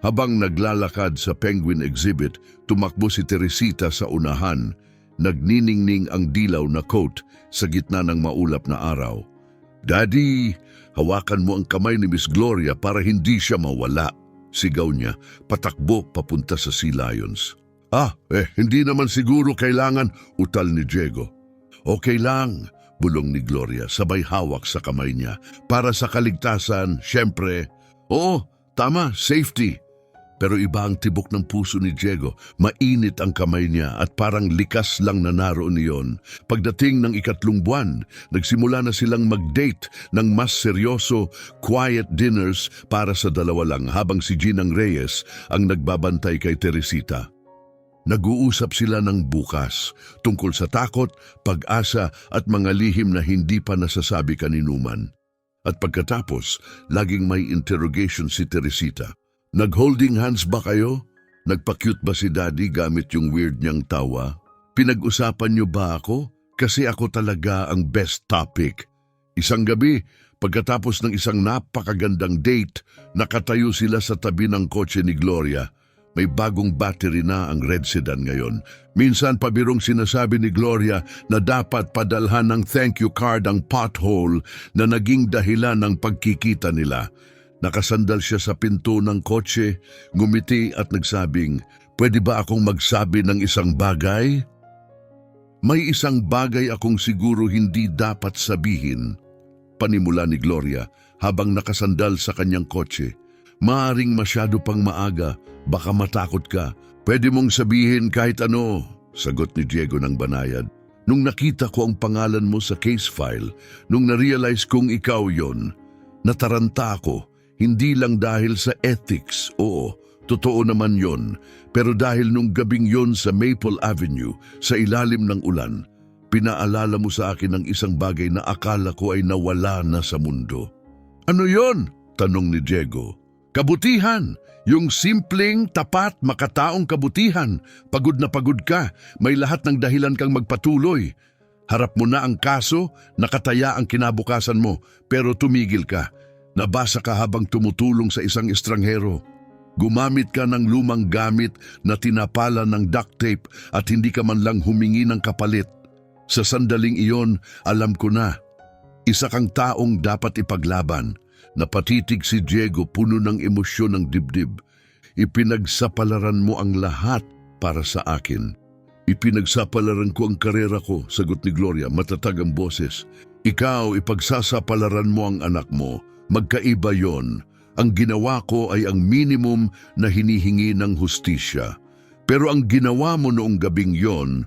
Habang naglalakad sa penguin exhibit, tumakbo si Teresita sa unahan, nagniningning ang dilaw na coat sa gitna ng maulap na araw. Daddy, hawakan mo ang kamay ni Miss Gloria para hindi siya mawala, sigaw niya, patakbo papunta sa Sea Lions. Hindi naman siguro kailangan, utal ni Diego. Okay lang, bulong ni Gloria, sabay hawak sa kamay niya. Para sa kaligtasan, syempre. Oo, tama, safety. Pero iba ang tibok ng puso ni Diego. Mainit ang kamay niya at parang likas lang na naroon iyon. Pagdating ng 3 buwan, nagsimula na silang mag-date ng mas seryoso, quiet dinners para sa dalawa lang habang si Ginang Reyes ang nagbabantay kay Teresita. Nag-uusap sila ng bukas tungkol sa takot, pag-asa at mga lihim na hindi pa nasasabi kaninuman. At pagkatapos, laging may interrogation si Teresita. Nag-holding hands ba kayo? Nagpa-cute ba si Daddy gamit yung weird niyang tawa? Pinag-usapan niyo ba ako? Kasi ako talaga ang best topic. Isang gabi, pagkatapos ng isang napakagandang date, nakatayo sila sa tabi ng kotse ni Gloria. May bagong battery na ang red sedan ngayon. Minsan pabirong sinasabi ni Gloria na dapat padalhan ng thank you card ang pothole na naging dahilan ng pagkikita nila. Nakasandal siya sa pinto ng kotse, ngumiti at nagsabing, "Pwede ba akong magsabi ng isang bagay?" "May isang bagay akong siguro hindi dapat sabihin," panimula ni Gloria habang nakasandal sa kanyang kotse. "Maaring masyado pang maaga, baka matakot ka. Pwede mong sabihin kahit ano," sagot ni Diego ng banayad. "Nung nakita ko ang pangalan mo sa case file, nung na-realize kong ikaw yon, nataranta ako. Hindi lang dahil sa ethics, oo, totoo naman yon. Pero dahil nung gabing yon sa Maple Avenue, sa ilalim ng ulan, pinaalala mo sa akin ng isang bagay na akala ko ay nawala na sa mundo." "Ano yon?" tanong ni Diego. "Kabutihan, yung simpleng, tapat, makataong kabutihan. Pagod na pagod ka, may lahat ng dahilan kang magpatuloy. Harap mo na ang kaso, nakataya ang kinabukasan mo, pero tumigil ka. Nabasa ka habang tumutulong sa isang estranghero. Gumamit ka ng lumang gamit na tinapala ng duct tape at hindi ka man lang humingi ng kapalit. Sa sandaling iyon, alam ko na, isa kang taong dapat ipaglaban." Napatitig si Diego, puno ng emosyon ng dibdib. "Ipinagsapalaran mo ang lahat para sa akin." "Ipinagsapalaran ko ang karera ko," sagot ni Gloria, matatag ang boses. "Ikaw, ipagsasapalaran mo ang anak mo. Magkaiba yon. Ang ginawa ko ay ang minimum na hinihingi ng hustisya. Pero ang ginawa mo noong gabing yon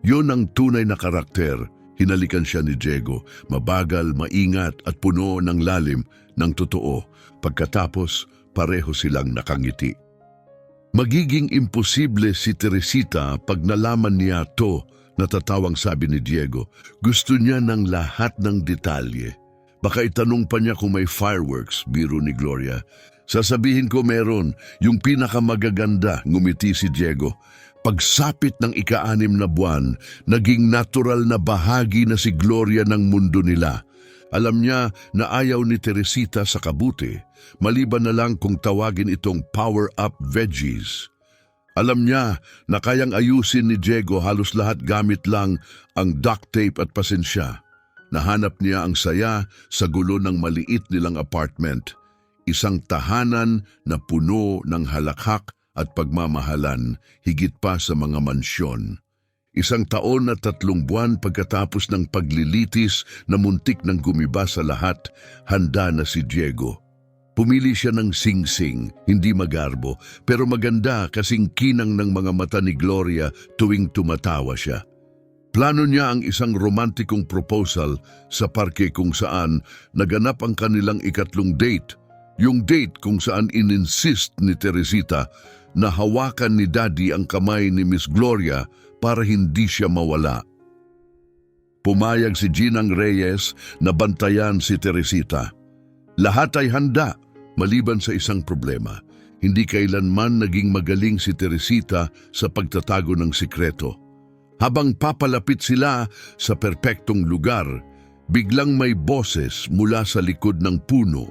ang tunay na karakter." Hinalikan siya ni Diego, mabagal, maingat at puno ng lalim ng totoo. Pagkatapos, pareho silang nakangiti. "Magiging imposible si Teresita pag nalaman niya to," natatawang sabi ni Diego. "Gusto niya ng lahat ng detalye. Baka itanong pa niya kung may fireworks," biro ni Gloria. "Sasabihin ko meron, yung pinakamagaganda," ngumiti si Diego. Pagsapit ng ika-6 na buwan, naging natural na bahagi na si Gloria ng mundo nila. Alam niya na ayaw ni Teresita sa kabuti, maliban na lang kung tawagin itong power-up veggies. Alam niya na kayang ayusin ni Diego halos lahat gamit lang ang duct tape at pasensya. Nahanap niya ang saya sa gulo ng maliit nilang apartment, isang tahanan na puno ng halakhak at pagmamahalan, higit pa sa mga mansyon. 1 taon at 3 buwan pagkatapos ng paglilitis na muntik ng gumiba sa lahat, handa na si Diego. Pumili siya ng sing-sing, hindi magarbo, pero maganda kasing kinang ng mga mata ni Gloria tuwing tumatawa siya. Plano niya ang isang romantikong proposal sa parke kung saan naganap ang kanilang ikatlong date, yung date kung saan ininsist ni Teresita na hawakan ni Daddy ang kamay ni Miss Gloria para hindi siya mawala. Pumayag si Ginang Reyes na bantayan si Teresita. Lahat ay handa, maliban sa isang problema. Hindi kailanman naging magaling si Teresita sa pagtatago ng sikreto. Habang papalapit sila sa perpektong lugar, biglang may boses mula sa likod ng puno.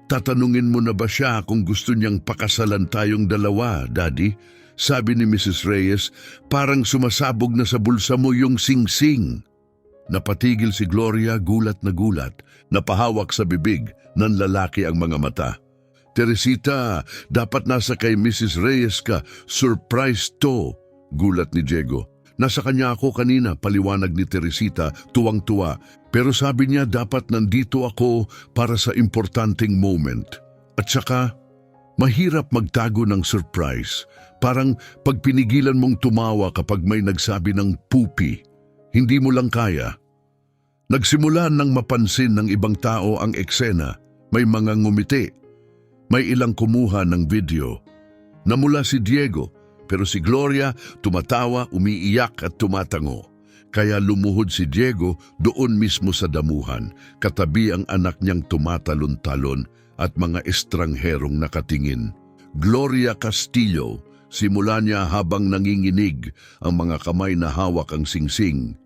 "Tatanungin mo na ba siya kung gusto niyang pakasalan tayong dalawa, Daddy?" sabi ni Mrs. Reyes. "Parang sumasabog na sa bulsa mo yung sing-sing." Napatigil si Gloria, gulat na gulat. Napahawak sa bibig ng lalaki ang mga mata. "Teresita, dapat nasa kay Mrs. Reyes ka. Surprise to," gulat ni Diego. "Nasa kanya ako kanina," paliwanag ni Teresita, tuwang-tuwa. "Pero sabi niya dapat nandito ako para sa importanteng moment. At saka, mahirap magtago ng surprise. Parang pag pinigilan mong tumawa kapag may nagsabi ng pupi, hindi mo lang kaya." Nagsimula nang mapansin ng ibang tao ang eksena. May mga ngumiti. May ilang kumuha ng video. Namula si Diego, pero si Gloria tumatawa, umiiyak at tumatango. Kaya lumuhod si Diego doon mismo sa damuhan, katabi ang anak niyang tumatalon-talon at mga estrangherong nakatingin. Gloria Castillo, simula niya habang nanginginig, ang mga kamay na hawak ang singsing.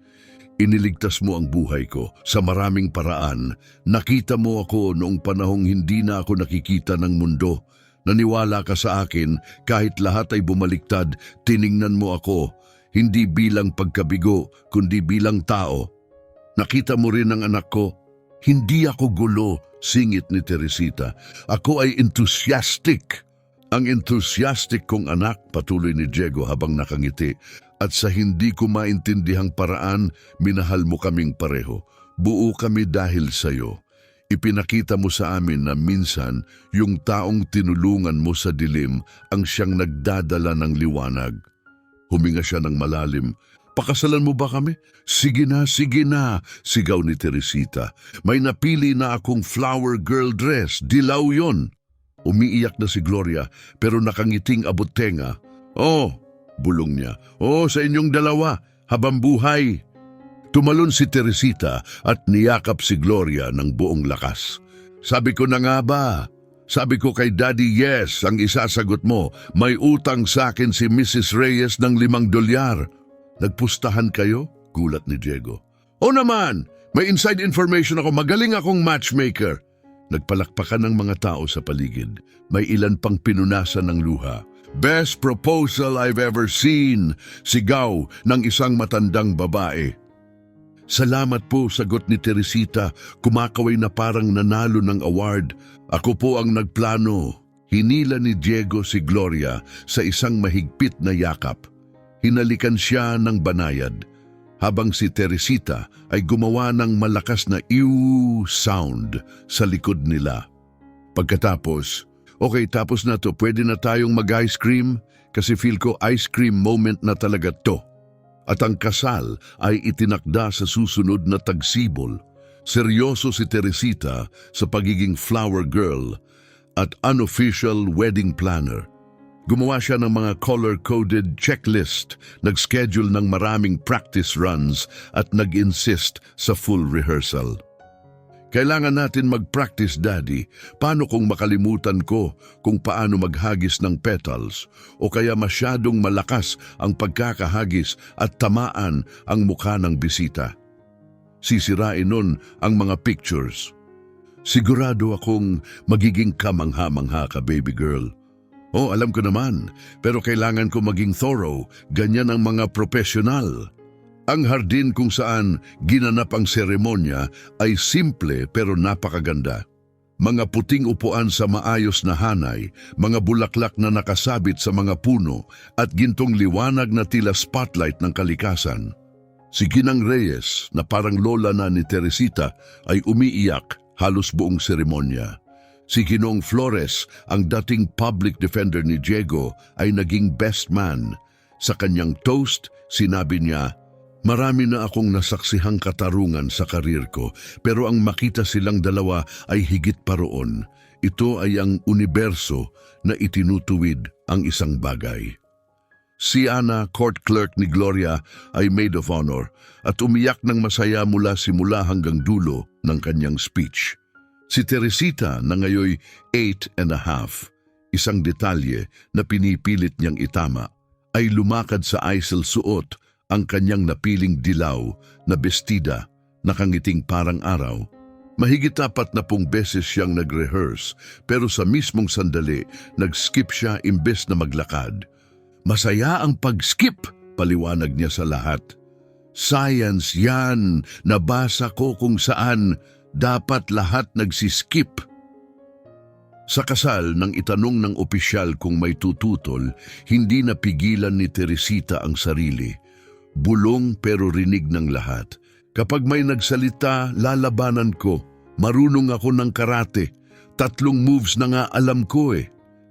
"Iniligtas mo ang buhay ko sa maraming paraan. Nakita mo ako noong panahong hindi na ako nakikita ng mundo. Naniwala ka sa akin kahit lahat ay bumaliktad, tiningnan mo ako, hindi bilang pagkabigo, kundi bilang tao. Nakita mo rin ang anak ko. Hindi ako gulo, singit ni Teresita. Ako ay enthusiastic. Ang enthusiastic kong anak, patuloy ni Diego habang nakangiti. At sa hindi ko maintindihang paraan, minahal mo kaming pareho. Buo kami dahil sa'yo. Ipinakita mo sa amin na minsan yung taong tinulungan mo sa dilim ang siyang nagdadala ng liwanag. Huminga siya ng malalim. Pakasalan mo ba kami? Sige na, sigaw ni Teresita. May napili na akong flower girl dress, dilaw yon. Umiiyak na si Gloria pero nakangiting abot-tenga. Oh, bulong niya. Oh, sa inyong dalawa, habang buhay. Tumalon si Teresita at niyakap si Gloria ng buong lakas. Sabi ko na nga ba? Sabi ko kay Daddy yes, ang isasagot mo. May utang sa akin si Mrs. Reyes ng $5. Nagpustahan kayo? Gulat ni Diego. O naman, may inside information ako, magaling akong matchmaker. Nagpalakpakan ng mga tao sa paligid. May ilan pang pinunasan ng luha. Best proposal I've ever seen, sigaw ng isang matandang babae. Salamat po, sagot ni Teresita, kumakaway na parang nanalo ng award. Ako po ang nagplano. Hinila ni Diego si Gloria sa isang mahigpit na yakap. Hinalikan siya ng banayad, habang si Teresita ay gumawa ng malakas na ew sound sa likod nila. Pagkatapos, okay tapos na to, pwede na tayong mag-ice cream kasi feel ko ice cream moment na talaga to. At ang kasal ay itinakda sa susunod na tagsibol. Seryoso si Teresita sa pagiging flower girl at unofficial wedding planner. Gumawa siya ng mga color-coded checklist, nag-schedule ng maraming practice runs at nag-insist sa full rehearsal. Kailangan natin mag-practice, Daddy. Paano kung makalimutan ko kung paano maghagis ng petals o kaya masyadong malakas ang pagkakahagis at tamaan ang mukha ng bisita? Sisirain nun ang mga pictures. Sigurado akong magiging kamangha-mangha ka, baby girl. Oh, alam ko naman, pero kailangan ko maging thorough, ganyan ang mga profesional. Ang hardin kung saan ginanap ang seremonya ay simple pero napakaganda. Mga puting upuan sa maayos na hanay, mga bulaklak na nakasabit sa mga puno at gintong liwanag na tila spotlight ng kalikasan. Si Ginang Reyes, na parang lola na ni Teresita, ay umiiyak halos buong seremonya. Si Ginong Flores, ang dating public defender ni Diego, ay naging best man. Sa kanyang toast, sinabi niya, "Marami na akong nasaksihang katarungan sa karir ko, pero ang makita silang dalawa ay higit pa roon. Ito ay ang universo na itinutuwid ang isang bagay." Si Ana, court clerk ni Gloria, ay maid of honor at umiyak ng masaya mula simula hanggang dulo ng kanyang speech. Si Teresita na ngayoy 8 and a half, isang detalye na pinipilit niyang itama, ay lumakad sa aisle suot ang kanyang napiling dilaw na bestida, nakangiting parang araw. Mahigit 40 beses siyang nag-rehearse, pero sa mismong sandali, nag-skip siya imbes na maglakad. Masaya ang pag-skip, paliwanag niya sa lahat. Science yan, nabasa ko kung saan dapat lahat nagsiskip. Sa kasal, nang itanong ng opisyal kung may tututol, hindi napigilan ni Teresita ang sarili. Bulong pero rinig ng lahat. Kapag may nagsalita, lalabanan ko. Marunong ako ng karate. 3 moves na nga alam ko eh.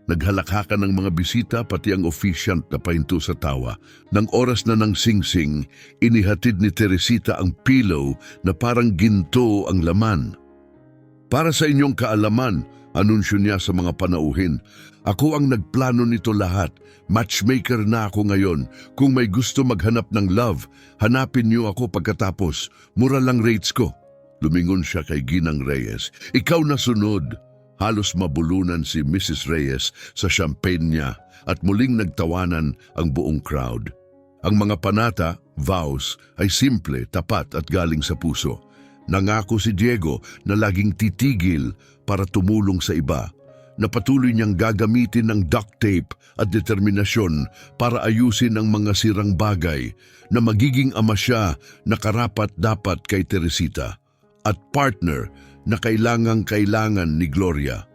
Naghalakhakan ng mga bisita pati ang officiant na pahinto sa tawa. Nang oras na ng singsing, inihatid ni Teresita ang pillow na parang ginto ang laman. Para sa inyong kaalaman, anunsyo niya sa mga panauhin, ako ang nagplano nito lahat. Matchmaker na ako ngayon. Kung may gusto maghanap ng love, hanapin niyo ako pagkatapos. Mura lang rates ko. Lumingon siya kay Ginang Reyes. Ikaw na sunod. Halos mabulunan si Mrs. Reyes sa champagne niya at muling nagtawanan ang buong crowd. Ang mga panata, vows, ay simple, tapat at galing sa puso. Nangako si Diego na laging titigil para tumulong sa iba. na patuloy niyang gagamitin ng duct tape at determinasyon para ayusin ang mga sirang bagay, na magiging ama siya na karapat-dapat kay Teresita at partner na kailangang-kailangan ni Gloria.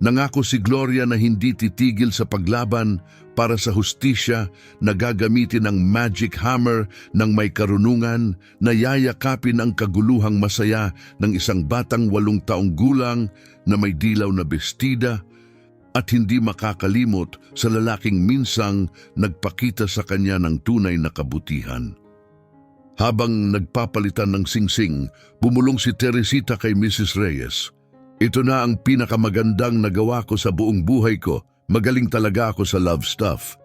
Nangako si Gloria na hindi titigil sa paglaban para sa hustisya, na gagamitin ang magic hammer ng may karunungan, na yayakapin ang kaguluhang masaya ng isang batang 8 taong gulang na may dilaw na bestida, at hindi makakalimot sa lalaking minsang nagpakita sa kanya ng tunay na kabutihan. Habang nagpapalitan ng singsing, bumulong si Teresita kay Mrs. Reyes. Ito na ang pinakamagandang nagawa ko sa buong buhay ko. Magaling talaga ako sa love stuff.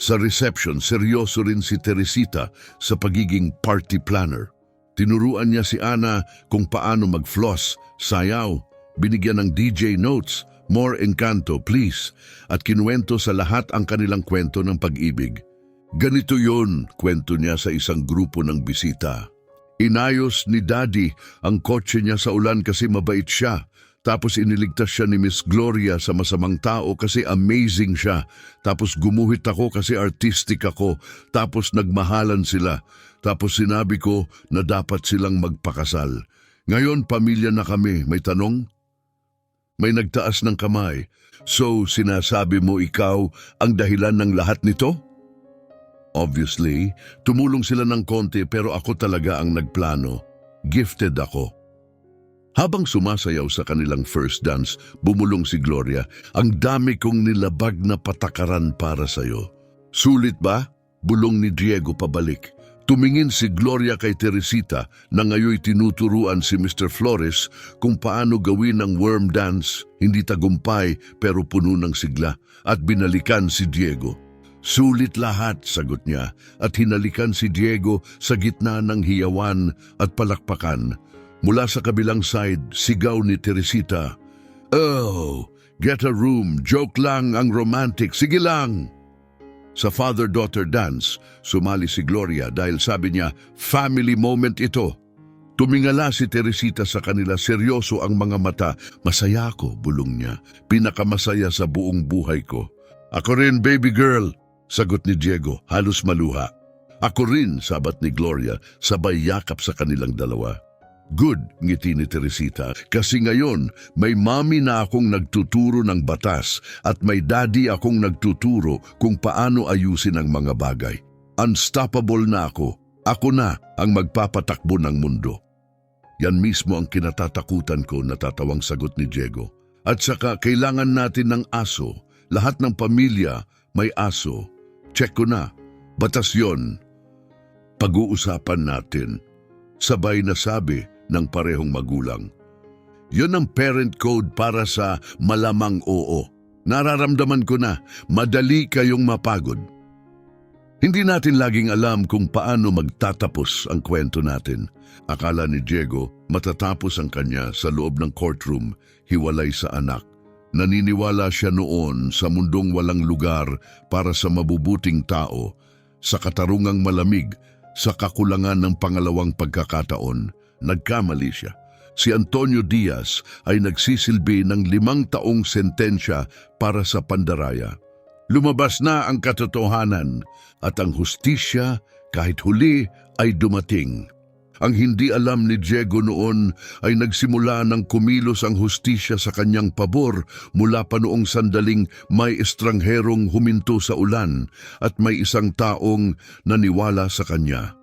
Sa reception, seryoso rin si Teresita sa pagiging party planner. Tinuruan niya si Ana kung paano mag-floss, sayaw, binigyan ng DJ notes, more encanto please, at kinuwento sa lahat ang kanilang kwento ng pag-ibig. Ganito yun, kwento niya sa isang grupo ng bisita. Inayos ni Daddy ang kotse niya sa ulan kasi mabait siya. Tapos iniligtas siya ni Miss Gloria sa masamang tao kasi amazing siya. Tapos gumuhit ako kasi artistic ako. Tapos nagmahalan sila. Tapos sinabi ko na dapat silang magpakasal. Ngayon pamilya na kami. May tanong? May nagtaas ng kamay. So sinasabi mo ikaw ang dahilan ng lahat nito? Obviously, tumulong sila ng konti pero ako talaga ang nagplano. Gifted ako. Habang sumasayaw sa kanilang first dance, bumulong si Gloria, ang dami kong nilabag na patakaran para sa'yo. Sulit ba? Bulong ni Diego pabalik. Tumingin si Gloria kay Teresita na ngayoy tinuturuan si Mr. Flores kung paano gawin ang worm dance, hindi tagumpay pero puno ng sigla, at binalikan si Diego. Sulit lahat, sagot niya, at hinalikan si Diego sa gitna ng hiyawan at palakpakan. Mula sa kabilang side, sigaw ni Teresita, "Oh, get a room, joke lang ang romantic, sige lang." Sa father-daughter dance, sumali si Gloria dahil sabi niya, family moment ito. Tumingala si Teresita sa kanila, seryoso ang mga mata. Masaya ako, bulong niya, pinakamasaya sa buong buhay ko. Ako rin, baby girl, sagot ni Diego, halos maluha. Ako rin, sabat ni Gloria, sabay yakap sa kanilang dalawa. Good, ngiti ni Teresita, kasi ngayon may mami na akong nagtuturo ng batas at may daddy akong nagtuturo kung paano ayusin ang mga bagay. Unstoppable na ako. Ako na ang magpapatakbo ng mundo. Yan mismo ang kinatatakutan ko, natatawang sagot ni Diego. At saka kailangan natin ng aso. Lahat ng pamilya may aso. Check ko na. Batas yon. Pag-uusapan natin. Sabay na sabi ng parehong magulang. Yun ang parent code para sa malamang oo. Nararamdaman ko na, madali kayong mapagod. Hindi natin laging alam kung paano magtatapos ang kwento natin. Akala ni Diego, matatapos ang kanya sa loob ng courtroom, hiwalay sa anak. Naniniwala siya noon sa mundong walang lugar para sa mabubuting tao, sa katarungang malamig, sa kakulangan ng pangalawang pagkakataon. Nagkamali siya. Si Antonio Diaz ay nagsisilbi ng 5 taong sentensya para sa pandaraya. Lumabas na ang katotohanan at ang hustisya kahit huli ay dumating. Ang hindi alam ni Diego noon ay nagsimula ng kumilos ang hustisya sa kanyang pabor mula pa noong sandaling may estrangherong huminto sa ulan at may isang taong naniwala sa kanya.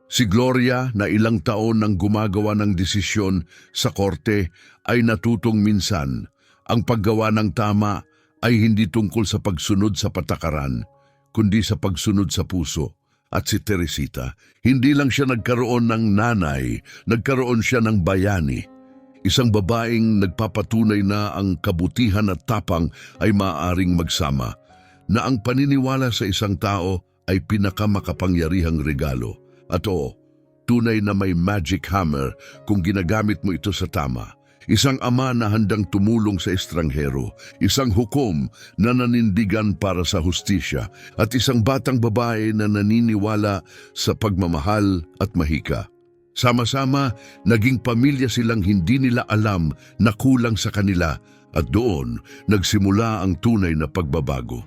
Si Gloria na ilang taon nang gumagawa ng desisyon sa korte ay natutong minsan, ang paggawa ng tama ay hindi tungkol sa pagsunod sa patakaran, kundi sa pagsunod sa puso. At si Teresita, hindi lang siya nagkaroon ng nanay, nagkaroon siya ng bayani. Isang babaeng nagpapatunay na ang kabutihan at tapang ay maaaring magsama, na ang paniniwala sa isang tao ay pinakamakapangyarihang regalo. At oo, tunay na may magic hammer kung ginagamit mo ito sa tama. Isang ama na handang tumulong sa estranghero, isang hukom na nanindigan para sa hustisya, at isang batang babae na naniniwala sa pagmamahal at mahika. Sama-sama, naging pamilya silang hindi nila alam na kulang sa kanila, At doon, nagsimula ang tunay na pagbabago.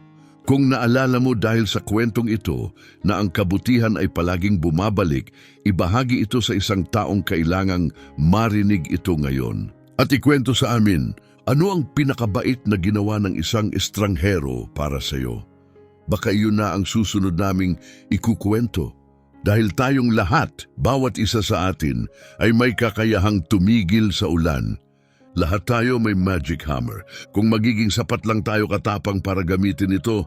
Kung naalala mo dahil sa kwentong ito na ang kabutihan ay palaging bumabalik, ibahagi ito sa isang taong kailangang marinig ito ngayon. At ikwento sa amin, ano ang pinakabait na ginawa ng isang estranghero para sa iyo? Baka iyon na ang susunod naming ikukwento. Dahil tayong lahat, bawat isa sa atin, ay may kakayahang tumigil sa ulan. Lahat tayo may magic hammer. Kung magiging sapat lang tayo katapang para gamitin ito,